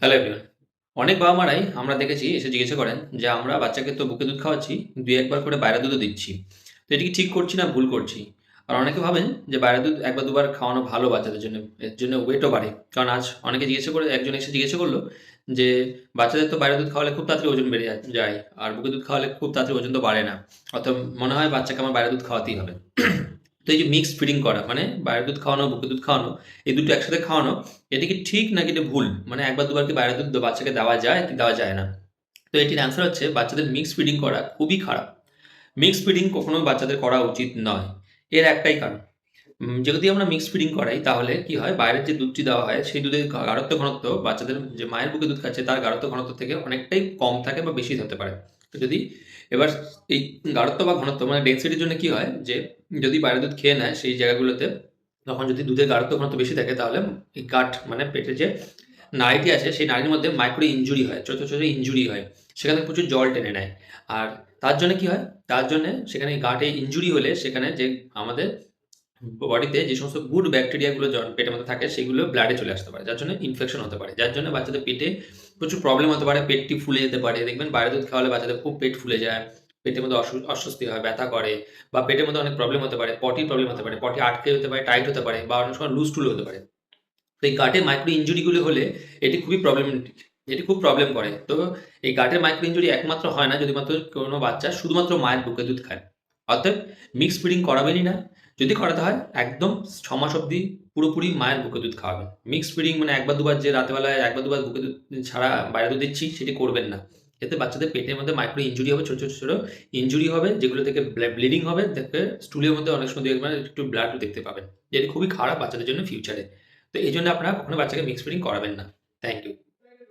Hello everyone. অনেক বাবা-মারাই আমরা দেখেছি এসে জিজ্ঞাসা করেন যে, "আমরা বাচ্চাকে তো বুকে দুধ খাওয়াচ্ছি, ২-১ বার করে বাইরের দুধও দিচ্ছি। তো এটা কি ঠিক করছি না ভুল করছি?" আর অনেকে ভাবেন যে বাইরের দুধ ১ বা ২ বার খাওয়ানো ভালো বাচ্চাদের জন্য। এর জন্য ওয়েটও বাড়ে। কারণ আজ অনেকে জিজ্ঞাসা করে একজন এসে জিজ্ঞাসা করল যে, "বাচ্চাদের তো বাইরের দুধ খাওয়ালে খুব তাড়াতাড়ি ওজন বেড়ে যায়। আর বুকের দুধ খাওয়ালে খুব তাড়াতাড়ি ওজন তো বাড়ে না। অতএব মনে হয় বাচ্চাকে আমার বাইরের দুধ খাওয়াতেই হবে।" তো এই যে মিক্সড ফিডিং করা মানে বাইরের দুধ খাওয়ানো, বুকের দুধ খাওয়ানো এই দুটো একসাথে খাওয়ানো এটা কি ঠিক নাকি এটা ভুল? মানে ১ বার ২ বার কি বাইরের দুধ বাচ্চাকে দেওয়া যায় কি দেওয়া যায় না? তো এটির অ্যান্সার হচ্ছে বাচ্চাদের মিক্সড ফিডিং করা খুবই খারাপ। মিক্সড ফিডিং কখনো বাচ্চাদের করা উচিত নয়। এর একটাই কারণ। যদি আমরা মিক্সড ফিডিং করাই তাহলে কি হয় বাইরের যে দুধটি দেওয়া হয় সেই দুধের গাঢ়ত্ব ঘনত্ব বাচ্চাদের যে মায়ের বুকে দুধ খাচ্ছে তার গাঢ়ত্ব ঘনত্ব থেকে অনেকটাই কম থাকে বা বেশি হতে পারে। তো যদি এবার এই গাঢ়ত্ব বা ঘনত্ব মানে ডেনসিটির জন্য কি হয় যে যদি বাইরের দুধ খেয়ে নেয় সেই জায়গাগুলোতে তখন যদি দুধের গাঢ়ত্ব ঘনত্ব বেশি থাকে তাহলে এই গাট মানে পেটে যে নাড়িটি আছে সেই নাড়ির মধ্যে মাইক্রো ইনজুরি হয়, ছোট, ছোট ইনজুরি হয়। সেখানে প্রচুর জল টেনে নেয়। আর তার জন্য কি হয়? তার জন্যে সেখানে গাটে ইনজুরি হলে সেখানে যে আমাদের বডিতে যে সমস্ত গুড ব্যাকটেরিয়া গুলো পেটের মধ্যে থাকে সেগুলো ব্লাডে চলে আসতে পারে। যার জন্য ইনফেকশন হতে পারে। যার জন্য বাচ্চাদের পেটে প্রচুর প্রবলেম হতে পারে। পেটটি ফুলে যেতে পারে। দেখবেন বাইরের দুধ খাওয়ালে বাচ্চাদের খুব পেট ফুলে যায়। পেটের মধ্যে অস্বস্তি হয়, ব্যথা করে বা পেটের মধ্যে অনেক প্রবলেম হতে পারে। পটির প্রবলেম হতে পারে। পটি আটকে যেতে পারে, টাইট হতে পারে বা অনেক সময় লুজ টুল হতে পারে। তো এই গাটে মাইক্রো ইনজুরি গুলো হলে এটি খুবই প্রবলেমেটিক। এটি খুব প্রবলেম করে। তো এই গাটের মাইক্রো ইনজুরি একমাত্র হয় না যদি মাত্র কোনো বাচ্চা শুধুমাত্র মায়ের বুকের দুধ খায়। অতএব মিক্সড ফিডিং করাবেনই না। যদি করাতে হয় একদম ৬ মাস অবধি পুরোপুরি মায়ের বুকের দুধ খাওয়াবেন। মিক্সড ফিডিং মানে ১ বার ২ বার যে রাতের বেলায় ১ বার ২ বার বুকের দুধ ছাড়া বাইরের দুধ দিচ্ছি সেটি করবেন না। এতে বাচ্চাদের পেটের মধ্যে মাইক্রো ইনজুরি হবে, ছোট, ছোট, ছোট ইনজুরি হবে যেগুলো থেকে ব্লিডিং হবে। দেখবে স্টুলের মধ্যে অনেক সময় দেখবেন একটু ব্লাডও দেখতে পাবেন। যেটি খুবই খারাপ বাচ্চাদের জন্য ফিউচারে। তো এইজন্য আপনারা কখনো বাচ্চাকে মিক্সড ফিডিং করাবেন না। Thank you.